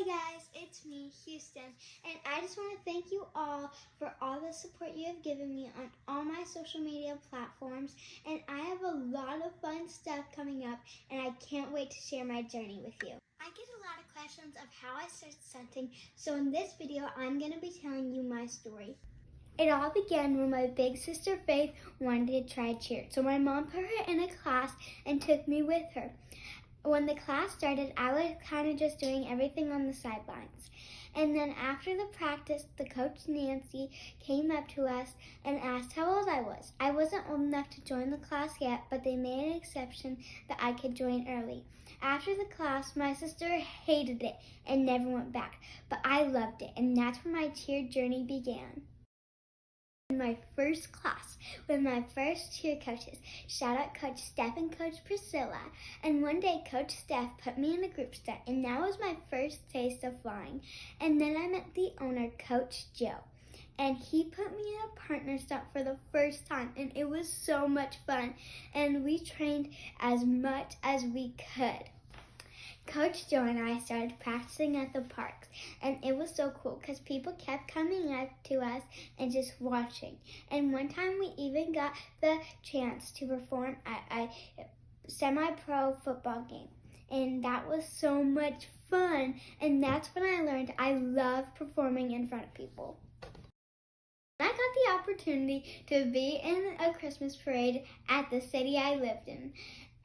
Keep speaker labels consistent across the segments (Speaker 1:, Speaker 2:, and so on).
Speaker 1: guys, it's me, Houston, and I just want to thank you all for all the support you have given me on all my social media platforms, and I have a lot of fun stuff coming up, and I can't wait to share my journey with you. I get a lot of questions of how I started stunting, so in this video, I'm going to be telling you my story. It all began when my big sister Faith wanted to try cheer, so my mom put her in a class and took me with her. When the class started, I was kind of just doing everything on the sidelines. And then after the practice, the coach Nancy came up to us and asked how old I was. I wasn't old enough to join the class yet, but they made an exception that I could join early. After the class, my sister hated it and never went back, but I loved it, and that's where my cheer journey began. In my first class with my first cheer coaches. Shout out Coach Steph and Coach Priscilla. And one day Coach Steph put me in a group stunt, and that was my first taste of flying. And then I met the owner, Coach Joe, and he put me in a partner stunt for the first time, and it was so much fun, and we trained as much as we could. Coach Joe and I started practicing at the parks, and it was so cool because people kept coming up to us and just watching. And one time we even got the chance to perform at a semi-pro football game, and that was so much fun, and that's when I learned I love performing in front of people. I got the opportunity to be in a Christmas parade at the city I lived in,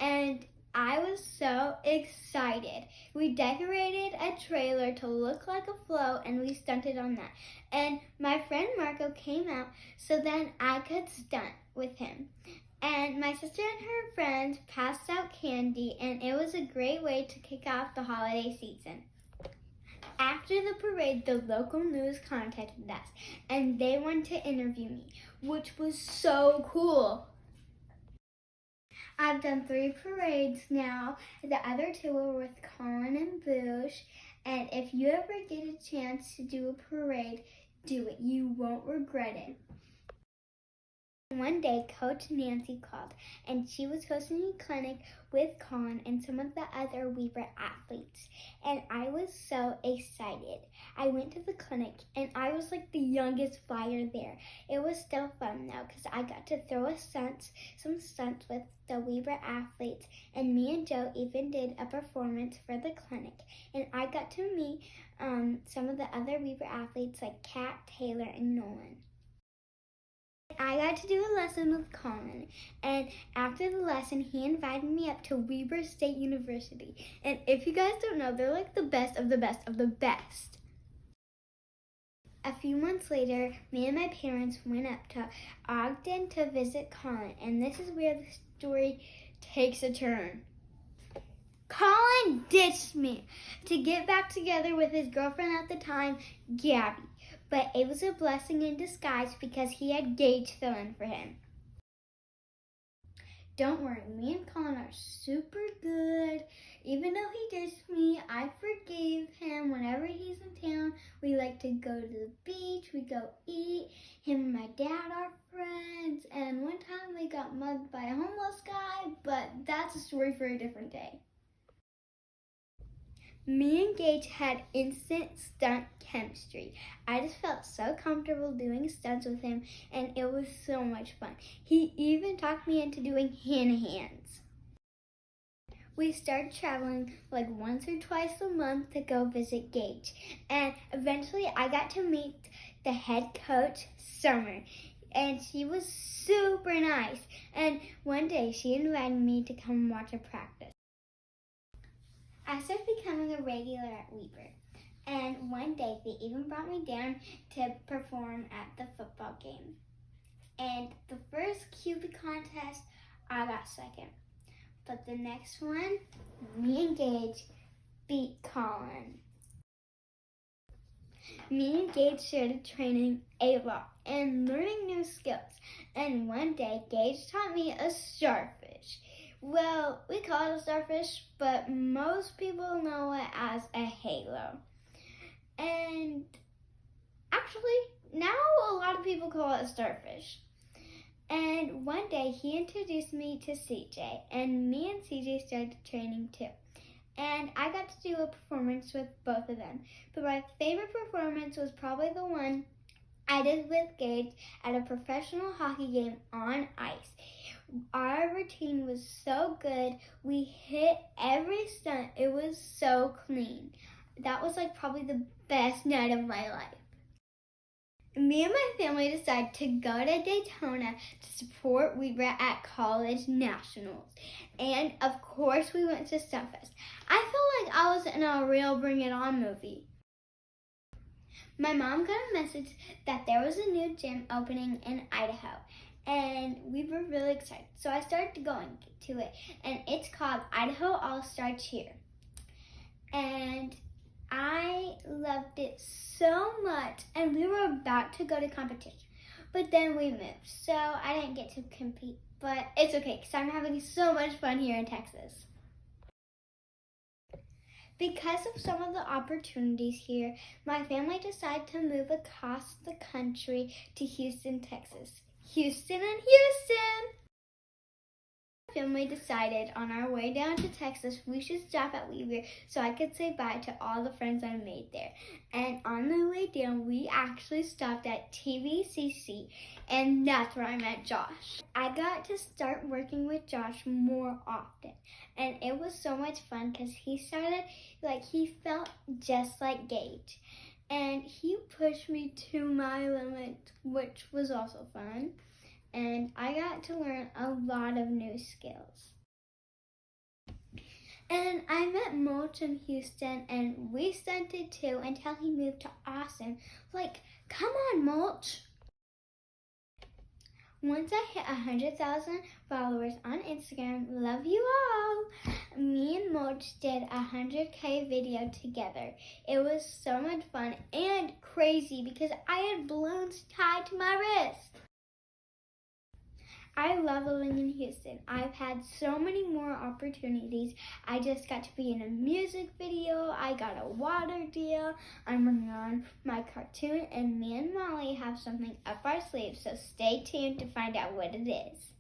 Speaker 1: and I was so excited. We decorated a trailer to look like a float, and we stunted on that. And my friend Marco came out so then I could stunt with him. And my sister and her friends passed out candy, and it was a great way to kick off the holiday season. After the parade, the local news contacted us, and they wanted to interview me, which was so cool. I've done 3 parades now. The other 2 were with Colin and Boosh. And if you ever get a chance to do a parade, do it. You won't regret it. One day, Coach Nancy called, and she was hosting a clinic with Colin and some of the other Weber athletes, and I was so excited. I went to the clinic, and I was like the youngest flyer there. It was still fun though, because I got to throw some stunts with the Weber athletes, and me and Joe even did a performance for the clinic, and I got to meet some of the other Weber athletes like Kat, Taylor, and Nolan. I got to do a lesson with Colin, and after the lesson, he invited me up to Weber State University. And if you guys don't know, they're like the best of the best of the best. A few months later, me and my parents went up to Ogden to visit Colin, and this is where the story takes a turn. Colin ditched me to get back together with his girlfriend at the time, Gabby. But it was a blessing in disguise because he had Gage fill in for him. Don't worry, me and Colin are super good. Even though he ditched me, I forgave him. Whenever he's in town, we like to go to the beach, we go eat. Him and my dad are friends, and one time we got mugged by a homeless guy, but that's a story for a different day. Me and Gage had instant stunt chemistry. I just felt so comfortable doing stunts with him, and it was so much fun. He even talked me into doing hand-to-hands. We started traveling like once or twice a month to go visit Gage, and eventually I got to meet the head coach, Summer, and she was super nice. And one day she invited me to come watch a practice. I started becoming a regular at Weber, and one day they even brought me down to perform at the football game. And the first Cupid contest, I got second. But the next one, me and Gage beat Colin. Me and Gage started training a lot and learning new skills. And one day, Gage taught me a starfish. Well, we call it a starfish, but most people know it as a halo. And actually, now a lot of people call it a starfish. And one day he introduced me to CJ, and me and CJ started training too. and I got to do a performance with both of them. But my favorite performance was probably the one I did with Gage at a professional hockey game on ice. Our routine was so good. We hit every stunt. It was so clean. That was like probably the best night of my life. Me and my family decided to go to Daytona to support Weaver at college nationals. And of course we went to Stunfest. I felt like I was in a real Bring It On movie. My mom got a message that there was a new gym opening in Idaho, and we were really excited. So I started going to it, and it's called Idaho All-Star Cheer. And I loved it so much, and we were about to go to competition, but then we moved, so I didn't get to compete, but it's okay because I'm having so much fun here in Texas. Because of some of the opportunities here, my family decided to move across the country to Houston, Texas. Houston and Houston! My family decided on our way down to Texas we should stop at Weaver so I could say bye to all the friends I made there. And on the way down we actually stopped at TVCC, and that's where I met Josh. I got to start working with Josh more often, and it was so much fun because he felt just like Gage, and he pushed me to my limit, which was also fun. And I got to learn a lot of new skills. And I met Mulch in Houston, and we stunted too until he moved to Austin. Like, come on, Mulch! Once I hit 100,000 followers on Instagram, love you all! Me and Mulch did a 100K video together. It was so much fun and crazy because I had balloons tied to my wrist. I love living in Houston. I've had so many more opportunities. I just got to be in a music video. I got a water deal. I'm working on my cartoon, and me and Molly have something up our sleeves, so stay tuned to find out what it is.